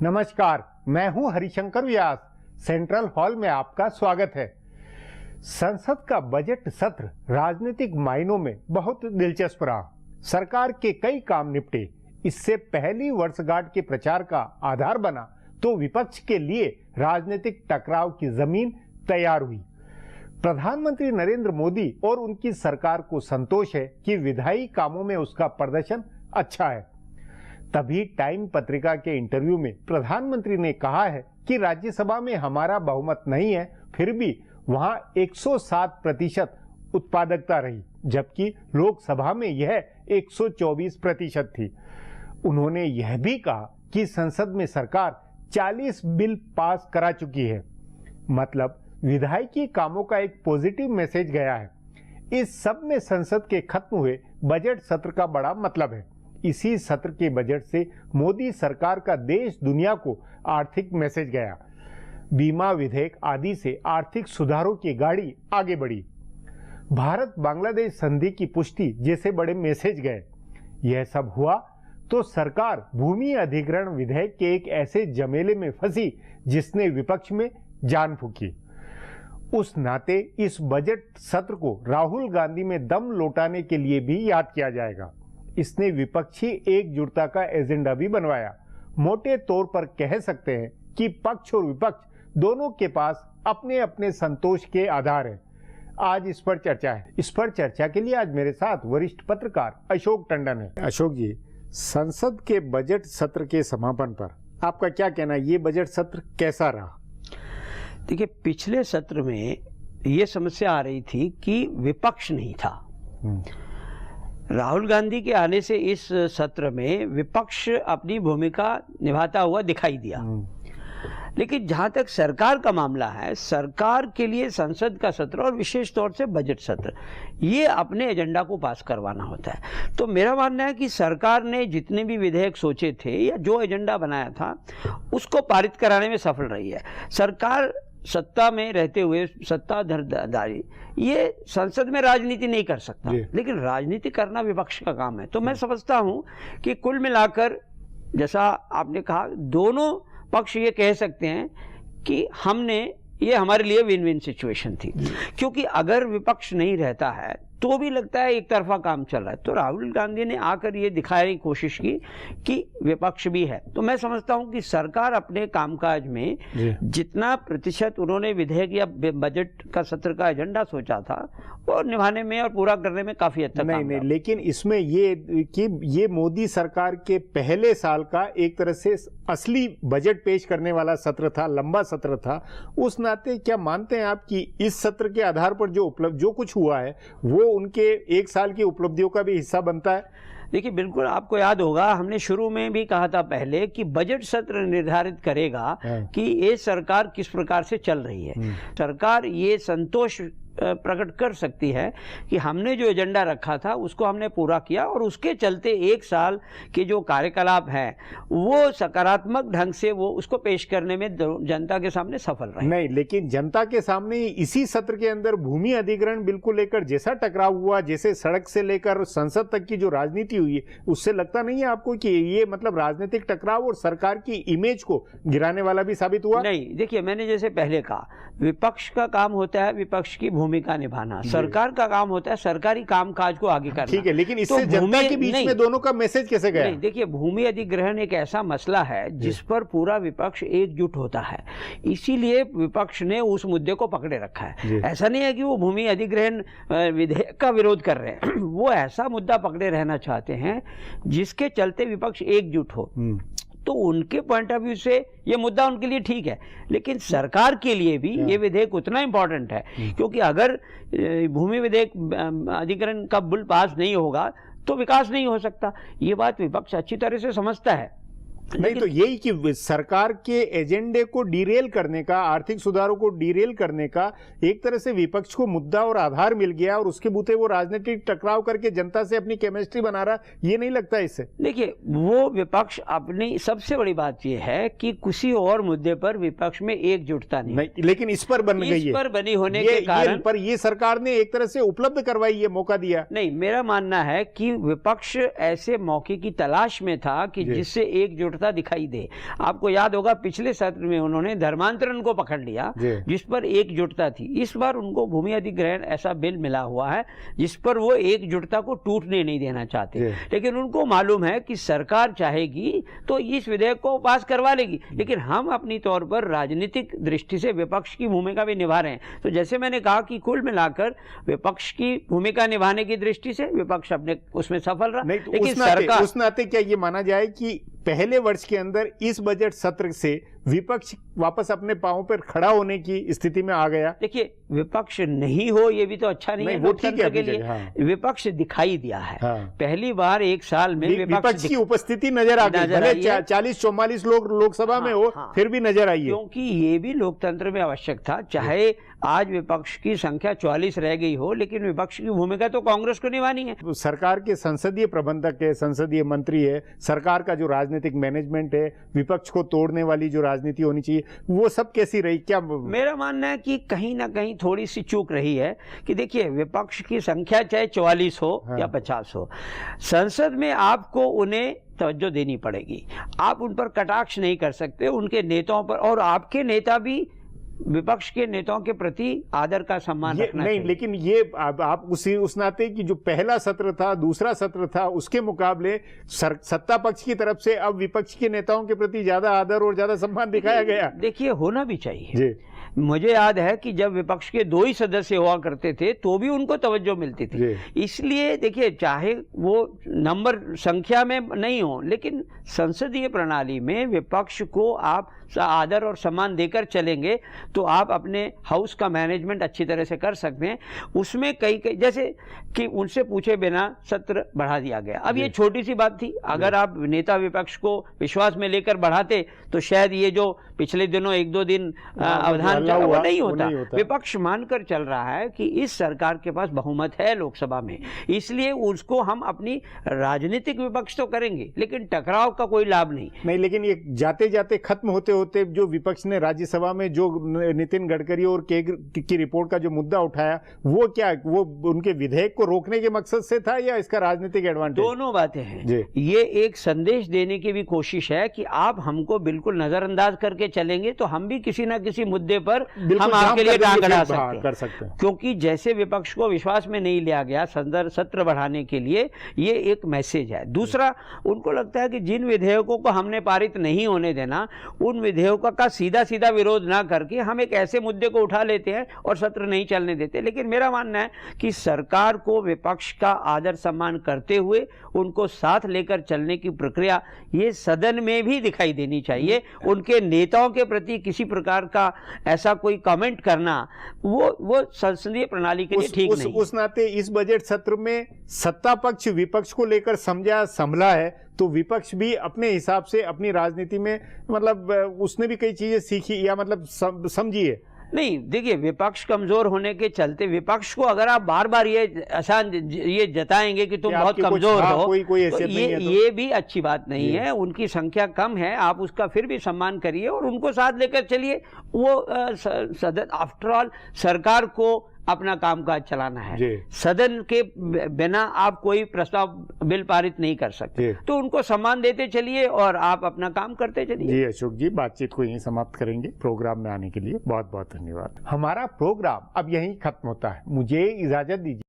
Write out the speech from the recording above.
नमस्कार, मैं हूं हरिशंकर व्यास। सेंट्रल हॉल में आपका स्वागत है। संसद का बजट सत्र राजनीतिक मायनों में बहुत दिलचस्प रहा। सरकार के कई काम निपटे। इससे पहली वर्षगांठ के प्रचार का आधार बना तो विपक्ष के लिए राजनीतिक टकराव की जमीन तैयार हुई। प्रधानमंत्री नरेंद्र मोदी और उनकी सरकार को संतोष है कि विधायी कामों में उसका प्रदर्शन अच्छा है। तभी टाइम पत्रिका के इंटरव्यू में प्रधानमंत्री ने कहा है कि राज्यसभा में हमारा बहुमत नहीं है, फिर भी वहां 107% उत्पादकता रही, जबकि लोकसभा में यह 124% थी। उन्होंने यह भी कहा कि संसद में सरकार 40 बिल पास करा चुकी है। मतलब विधायिकी कामों का एक पॉजिटिव मैसेज गया है। इस सब में संसद के खत्म हुए बजट सत्र का बड़ा मतलब है। इसी सत्र के बजट से मोदी सरकार का देश दुनिया को आर्थिक मैसेज गया। बीमा विधेयक आदि से आर्थिक सुधारों की गाड़ी आगे बढ़ी। भारत बांग्लादेश संधि की पुष्टि जैसे बड़े मैसेज गए। यह सब हुआ तो सरकार भूमि अधिग्रहण विधेयक के एक ऐसे जमेले में फंसी जिसने विपक्ष में जान फूकी। उस नाते इस बजट सत्र को राहुल गांधी में दम लौटाने के लिए भी याद किया जाएगा। इसने विपक्षी एकजुटता का एजेंडा भी बनवाया। मोटे तौर पर कह सकते हैं कि पक्ष और विपक्ष दोनों के पास अपने अपने संतोष के आधार हैं। आज इस पर चर्चा है। इस पर चर्चा के लिए आज मेरे साथ वरिष्ठ पत्रकार अशोक टंडन है। अशोक जी, संसद के बजट सत्र के समापन पर आपका क्या कहना है? ये बजट सत्र कैसा रहा? देखिए, पिछले सत्र में ये समस्या आ रही थी कि विपक्ष नहीं था। राहुल गांधी के आने से इस सत्र में विपक्ष अपनी भूमिका निभाता हुआ दिखाई दिया। लेकिन जहां तक सरकार का मामला है, सरकार के लिए संसद का सत्र और विशेष तौर से बजट सत्र, ये अपने एजेंडा को पास करवाना होता है। तो मेरा मानना है कि सरकार ने जितने भी विधेयक सोचे थे या जो एजेंडा बनाया था उसको पारित कराने में सफल रही है। सरकार सत्ता में रहते हुए सत्ताधारी ये संसद में राजनीति नहीं कर सकता, लेकिन राजनीति करना विपक्ष का काम है। तो मैं समझता हूं कि कुल मिलाकर, जैसा आपने कहा, दोनों पक्ष ये कह सकते हैं कि ये हमारे लिए विन विन सिचुएशन थी। क्योंकि अगर विपक्ष नहीं रहता है तो भी लगता है एक तरफा काम चल रहा है। तो राहुल गांधी ने आकर ये दिखाने की कोशिश की कि विपक्ष भी है। तो मैं समझता हूं कि सरकार अपने कामकाज में जितना प्रतिशत उन्होंने विधेयक या बजट का सत्र का एजेंडा सोचा था वो निभाने में और पूरा करने में काफी हद तक नहीं, लेकिन इसमें ये मोदी सरकार के पहले साल का एक तरह से असली बजट पेश करने वाला सत्र था, लंबा सत्र था। उस नाते क्या मानते हैं आप कि इस सत्र के आधार पर जो कुछ हुआ है वो उनके एक साल की उपलब्धियों का भी हिस्सा बनता है? देखिए, बिल्कुल, आपको याद होगा हमने शुरू में भी कहा था पहले कि बजट सत्र निर्धारित करेगा कि ये सरकार किस प्रकार से चल रही है। सरकार ये संतोष प्रकट कर सकती है कि हमने जो एजेंडा रखा था उसको हमने पूरा किया और उसके चलते एक साल के जो कार्यकलाप है वो सकारात्मक ढंग से वो उसको पेश करने में जनता के सामने सफल रहे। नहीं, लेकिन जनता के सामने इसी सत्र के अंदर भूमि अधिग्रहण बिल को लेकर जैसा टकराव हुआ, जैसे सड़क से लेकर संसद तक की जो राजनीति हुई है, उससे लगता नहीं है आपको कि ये मतलब राजनीतिक टकराव और सरकार की इमेज को गिराने वाला भी साबित हुआ? नहीं, देखिए, मैंने जैसे पहले कहा, विपक्ष का काम होता है विपक्ष की भूमिका निभाना, सरकार का काम होता है सरकारी कामकाज को आगे करना। ठीक है, लेकिन इससे जनता के बीच में दोनों का मैसेज कैसे गया? नहीं, देखिए, भूमि अधिग्रहण एक ऐसा मसला है जिस पर पूरा विपक्ष एकजुट होता है, इसीलिए विपक्ष ने उस मुद्दे को पकड़े रखा है। ऐसा नहीं है कि वो भूमि अधिग्रहण विधेयक का विरोध कर रहे हैं वो ऐसा मुद्दा पकड़े रहना चाहते हैं जिसके चलते विपक्ष एकजुट हो। तो उनके पॉइंट ऑफ व्यू से ये मुद्दा उनके लिए ठीक है, लेकिन सरकार के लिए भी ये विधेयक उतना इंपॉर्टेंट है, क्योंकि अगर भूमि विधेयक अधिग्रहण का बिल पास नहीं होगा तो विकास नहीं हो सकता। ये बात विपक्ष अच्छी तरह से समझता है। नहीं, तो यही कि सरकार के एजेंडे को डीरेल करने का, आर्थिक सुधारों को डीरेल करने का एक तरह से विपक्ष को मुद्दा और आधार मिल गया और उसके बूते वो राजनीतिक टकराव करके जनता से अपनी केमिस्ट्री बना रहा, ये नहीं लगता इससे? देखिए, वो विपक्ष अपनी सबसे बड़ी बात ये है कि किसी और मुद्दे पर विपक्ष में एकजुटता नहीं, लेकिन इस पर बन गई है। इस पर बनी होने के कारण पर ये सरकार ने एक तरह से उपलब्ध करवाई, ये मौका दिया। नहीं, मेरा मानना है कि विपक्ष ऐसे मौके की तलाश में था कि जिससे एकजुट बढ़ता दिखाई दे। आपको याद होगा पिछले सत्र में उन्होंने धर्मांतरण को पकड़ लिया, जिस पर एकजुटता थी। इस बार उनको भूमि अधिग्रहण ऐसा बिल मिला हुआ है जिस पर वो एकजुटता को टूटने नहीं देना चाहते, लेकिन उनको मालूम है कि सरकार चाहेगी तो इस विधेयक को पास करवा लेगी। लेकिन हम अपनी तौर पर राजनीतिक दृष्टि से विपक्ष की भूमिका भी निभा रहे हैं। तो जैसे मैंने कहा कि कुल मिलाकर विपक्ष की भूमिका निभाने की दृष्टि से विपक्ष अपने उसमें सफल रहा। तो लेकिन सरकार उस नाते क्या ये माना जाए कि पहले वर्ष के अंदर इस बजट सत्र से विपक्ष वापस अपने पांवों पर खड़ा होने की स्थिति में आ गया? देखिए, विपक्ष नहीं हो ये भी तो अच्छा नहीं है लोकतंत्र के लिए। विपक्ष दिखाई दिया है। पहली बार एक साल में विपक्ष की उपस्थिति नजर आ गई, भले 40-44 लोग लोकसभा में हो, फिर भी नजर आई है। क्योंकि ये भी लोकतंत्र में आवश्यक था। चाहे आज विपक्ष की संख्या 44 रह गई हो, लेकिन विपक्ष की भूमिका तो कांग्रेस को निभानी है। सरकार के संसदीय प्रबंधक है, संसदीय मंत्री है, सरकार का जो राजनीतिक मैनेजमेंट है, विपक्ष को तोड़ने वाली जो राजनीति होनी चाहिए, वो सब कैसी रही? क्या मेरा मानना है कि कहीं ना कहीं थोड़ी सी चूक रही है कि देखिए, विपक्ष की संख्या चाहे 44 हो या 50 हो, संसद में आपको उन्हें तवज्जो देनी पड़ेगी। आप उन पर कटाक्ष नहीं कर सकते, उनके नेताओं पर, और आपके नेता भी विपक्ष के नेताओं के प्रति आदर का सम्मान रखना नहीं चाहिए। लेकिन ये आप उस नाते कि जो पहला सत्र था, दूसरा सत्र था, उसके मुकाबले सत्ता पक्ष की तरफ से अब विपक्ष के नेताओं के प्रति ज्यादा आदर और ज्यादा सम्मान दिखाया गया। देखिए, होना भी चाहिए। मुझे याद है कि जब विपक्ष के 2 ही सदस्य हुआ करते थे तो भी उनको तवज्जो मिलती थी। इसलिए देखिए, चाहे वो नंबर संख्या में नहीं हो, लेकिन संसदीय प्रणाली में विपक्ष को आप आदर और सम्मान देकर चलेंगे तो आप अपने हाउस का मैनेजमेंट अच्छी तरह से कर सकते हैं। उसमें कई जैसे कि उनसे पूछे बिना सत्र बढ़ा दिया गया। अब ये छोटी सी बात थी, अगर आप नेता विपक्ष को विश्वास में लेकर बढ़ाते तो शायद ये जो पिछले दिनों 1-2 दिन अवधान चला वो नहीं होता। विपक्ष मानकर चल रहा है कि इस सरकार के पास बहुमत है लोकसभा में, इसलिए उसको हम अपनी राजनीतिक विपक्ष तो करेंगे, लेकिन टकराव का कोई लाभ नहीं। लेकिन ये जाते जाते खत्म होते होते जो विपक्ष ने राज्यसभा में जो नितिन गडकरी और केंद्र की रिपोर्ट का जो मुद्दा उठाया, वो क्या वो उनके विधेयक को रोकने के मकसद से था या इसका राजनीतिक एडवांटेज? दोनों बातें हैं। ये एक संदेश देने की भी कोशिश है कि आप हमको बिल्कुल नजरअंदाज करके चलेंगे तो हम भी किसी ना किसी मुद्दे पर हम आपके लिए टांग अड़ा सकते हैं। क्योंकि जैसे विपक्ष को विश्वास में नहीं लिया गया सत्र बढ़ाने के लिए, ये एक मैसेज है। दूसरा, उनको लगता है कि जिन विधेयकों को हमने पारित नहीं होने देना, उन विधेयकों का सीधा सीधा विरोध ना करके हम एक ऐसे मुद्दे को उठा लेते हैं और सत्र नहीं चलने देते। लेकिन मेरा मानना है कि सरकार को विपक्ष का आदर सम्मान करते हुए उनको साथ लेकर चलने की प्रक्रिया ये सदन में भी दिखाई देनी चाहिए। उनके नेताओं के प्रति किसी प्रकार का ऐसा कोई कमेंट करना वो संसदीय प्रणाली के लिए ठीक नहीं। उस नाते इस बजट सत्र में सत्ता पक्ष विपक्ष को लेकर संभला है, तो विपक्ष भी अपने हिसाब से अपनी राजनीति में मतलब उसने भी कई चीजें सीखी या मतलब समझी है। नहीं, देखिए, विपक्ष कमजोर होने के चलते विपक्ष को अगर आप बार बार ये जताएंगे कि तुम बहुत कमजोर हो, तो ये भी अच्छी बात नहीं है। उनकी संख्या कम है, आप उसका फिर भी सम्मान करिए और उनको साथ लेकर चलिए। वो सदन, आफ्टर ऑल सरकार को अपना कामकाज चलाना है। सदन के बिना आप कोई प्रस्ताव बिल पारित नहीं कर सकते, तो उनको सम्मान देते चलिए और आप अपना काम करते चलिए। जी अशोक जी, बातचीत को यहीं समाप्त करेंगे। प्रोग्राम में आने के लिए बहुत बहुत धन्यवाद। हमारा प्रोग्राम अब यहीं खत्म होता है, मुझे इजाजत दीजिए।